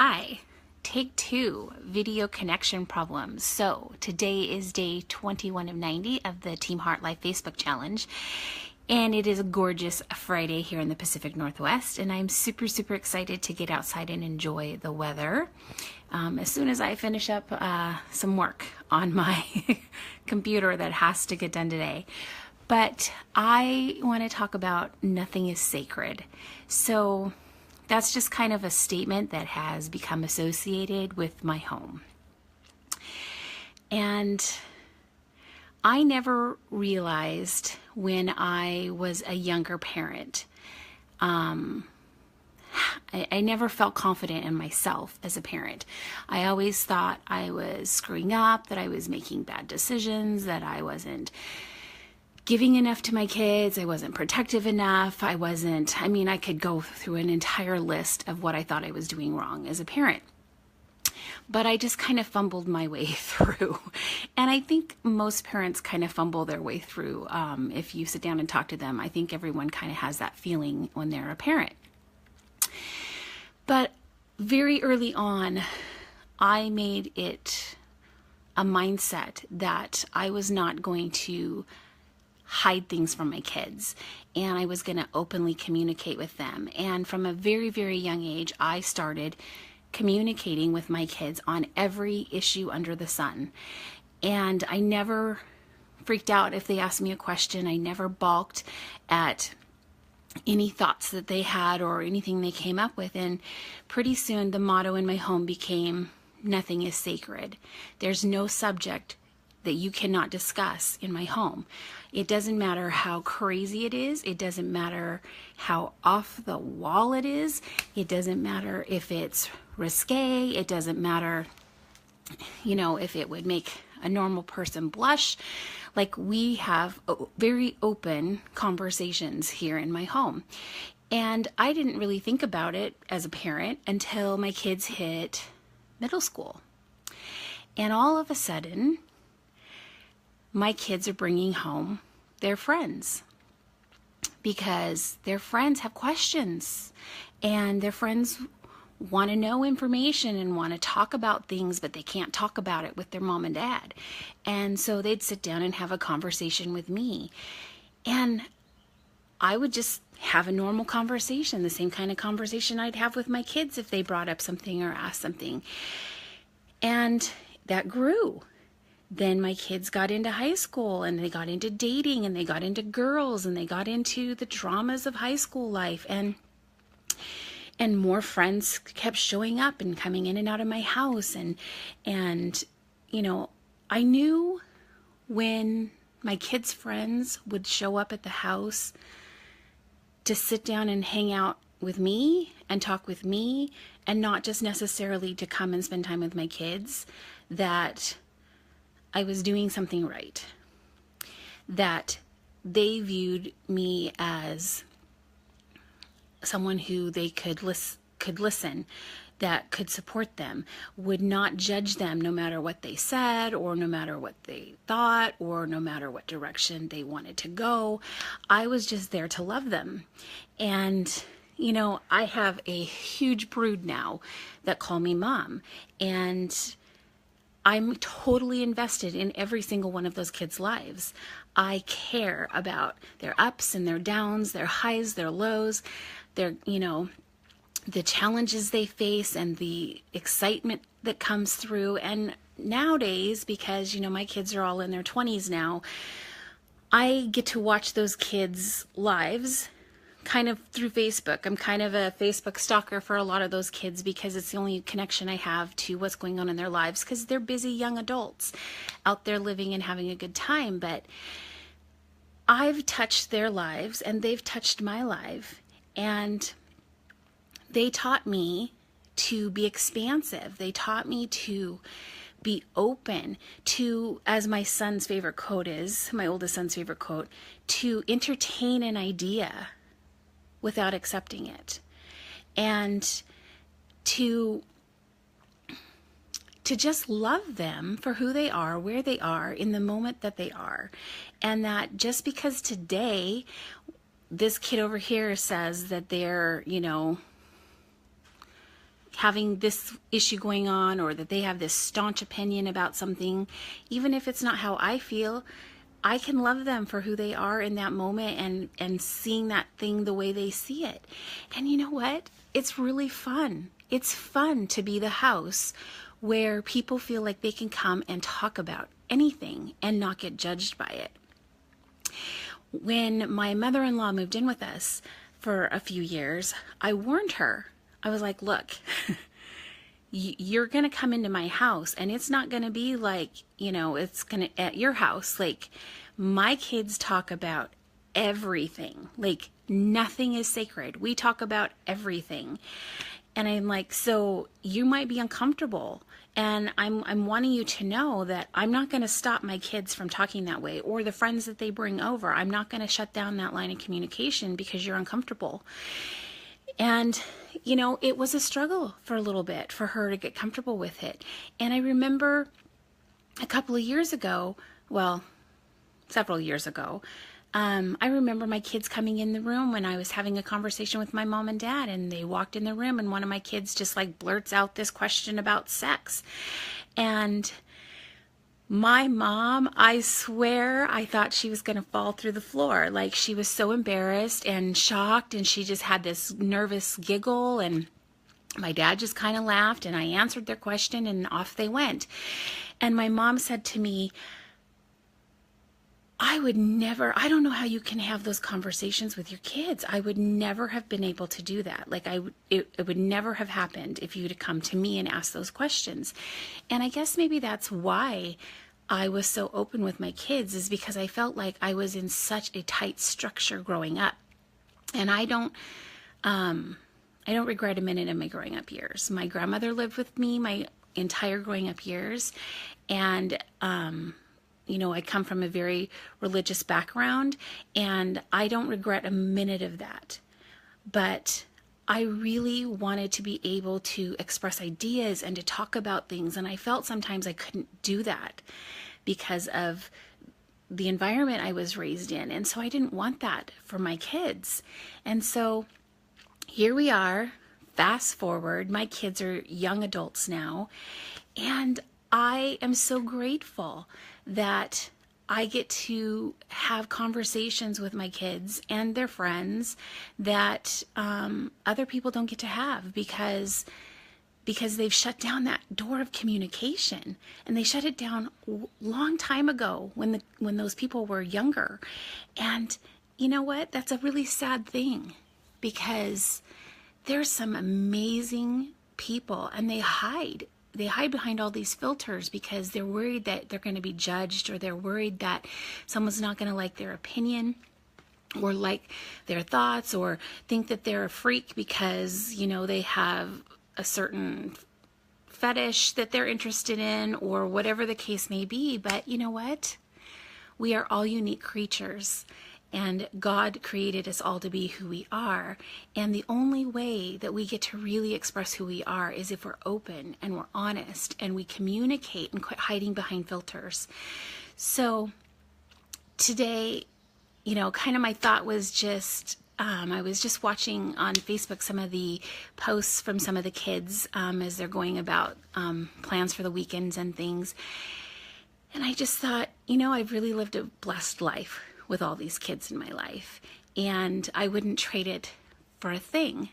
Hi, take two, video connection problems. So today is day 21 of 90 of the Team Heart Life Facebook challenge. And it is a gorgeous Friday here in the Pacific Northwest. And I'm super excited to get outside and enjoy the weather. As soon as I finish up some work on my computer that has to get done today. But I want to talk about nothing is sacred. So that's just kind of a statement that has become associated with my home. And I never realized when I was a younger parent, I never felt confident in myself as a parent. I always thought I was screwing up, that I was making bad decisions, that I wasn't giving enough to my kids, I wasn't protective enough, I could go through an entire list of what I thought I was doing wrong as a parent. But I just kind of fumbled my way through. And I think most parents kind of fumble their way through. If you sit down and talk to them, I think everyone kind of has that feeling when they're a parent. But very early on, I made it a mindset that I was not going to hide things from my kids, and I was going to openly communicate with them. And from a very young age, I started communicating with my kids on every issue under the sun. And I never freaked out if they asked me a question. I never balked at any thoughts that they had or anything they came up with. And pretty soon the motto in my home became, nothing is sacred. There's no subject that you cannot discuss in my home. It doesn't matter how crazy it is. It doesn't matter how off the wall it is. It doesn't matter if it's risque. It doesn't matter, if it would make a normal person blush. Like, we have very open conversations here in my home. And I didn't really think about it as a parent until my kids hit middle school. And all of a sudden, my kids are bringing home their friends because their friends have questions and their friends want to know information and want to talk about things, but they can't talk about it with their mom and dad. And so they'd sit down and have a conversation with me. And I would just have a normal conversation, the same kind of conversation I'd have with my kids if they brought up something or asked something. And that grew. Then my kids got into high school and they got into dating and they got into girls and they got into the dramas of high school life, and more friends kept showing up and coming in and out of my house. And I knew when my kids' friends would show up at the house to sit down and hang out with me and talk with me and not just necessarily to come and spend time with my kids, that I was doing something right, that they viewed me as someone who they could listen, that could support them, would not judge them no matter what they said or no matter what they thought or no matter what direction they wanted to go. I was just there to love them. And I have a huge brood now that call me mom, and I'm totally invested in every single one of those kids' lives. I care about their ups and their downs, their highs, their lows, their, the challenges they face and the excitement that comes through. And nowadays, because, my kids are all in their 20s now, I get to watch those kids' lives kind of through Facebook. I'm kind of a Facebook stalker for a lot of those kids because it's the only connection I have to what's going on in their lives, because they're busy young adults out there living and having a good time. But I've touched their lives and they've touched my life, and they taught me to be expansive. They taught me to be open to, as my son's favorite quote is, my oldest son's favorite quote, to entertain an idea without accepting it, and to just love them for who they are, where they are, in the moment that they are. And that just because today this kid over here says that they're, having this issue going on, or that they have this staunch opinion about something, even if it's not how I feel, I can love them for who they are in that moment, and seeing that thing the way they see it. And you know what? It's really fun. It's fun to be the house where people feel like they can come and talk about anything and not get judged by it. When my mother-in-law moved in with us for a few years, I warned her. I was like, look, you're going to come into my house, and it's not going to be like, it's going to at your house. Like, my kids talk about everything. Like, nothing is sacred. We talk about everything. And I'm like, so you might be uncomfortable. And I'm wanting you to know that I'm not going to stop my kids from talking that way, or the friends that they bring over. I'm not going to shut down that line of communication because you're uncomfortable. And, it was a struggle for a little bit for her to get comfortable with it. And I remember a couple of years ago, well, several years ago, I remember my kids coming in the room when I was having a conversation with my mom and dad, and they walked in the room, and one of my kids just like blurts out this question about sex. And my mom, I swear, I thought she was going to fall through the floor. Like, she was so embarrassed and shocked, and she just had this nervous giggle, and my dad just kind of laughed, and I answered their question, and off they went. And my mom said to me, I don't know how you can have those conversations with your kids. I would never have been able to do that. Like, it would never have happened if you'd come to me and ask those questions. And I guess maybe that's why I was so open with my kids, is because I felt like I was in such a tight structure growing up. And I don't regret a minute of my growing up years. My grandmother lived with me my entire growing up years. And, I come from a very religious background, and I don't regret a minute of that. But I really wanted to be able to express ideas and to talk about things. And I felt sometimes I couldn't do that because of the environment I was raised in. And so I didn't want that for my kids. And so here we are, fast forward, my kids are young adults now. And I am so grateful that I get to have conversations with my kids and their friends that other people don't get to have, because they've shut down that door of communication, and they shut it down long time ago when those people were younger. And you know what? That's a really sad thing, because there's some amazing people, and they hide behind all these filters because they're worried that they're going to be judged, or they're worried that someone's not going to like their opinion or like their thoughts, or think that they're a freak because, they have a certain fetish that they're interested in, or whatever the case may be. But you know what? We are all unique creatures. And God created us all to be who we are. And the only way that we get to really express who we are is if we're open and we're honest and we communicate and quit hiding behind filters. So today, kind of my thought was just, I was just watching on Facebook some of the posts from some of the kids as they're going about plans for the weekends and things. And I just thought, I've really lived a blessed life with all these kids in my life, and I wouldn't trade it for a thing.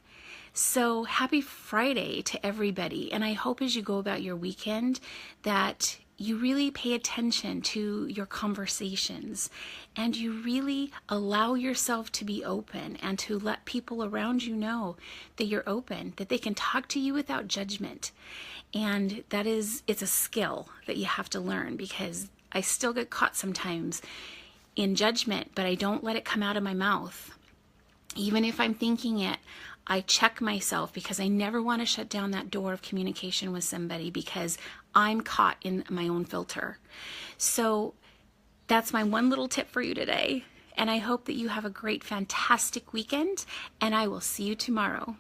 So happy Friday to everybody. And I hope as you go about your weekend that you really pay attention to your conversations, and you really allow yourself to be open, and to let people around you know that you're open, that they can talk to you without judgment. And it's a skill that you have to learn, because I still get caught sometimes in judgment, but I don't let it come out of my mouth. Even if I'm thinking it, I check myself, because I never want to shut down that door of communication with somebody because I'm caught in my own filter. So that's my one little tip for you today. And I hope that you have a great, fantastic weekend, and I will see you tomorrow.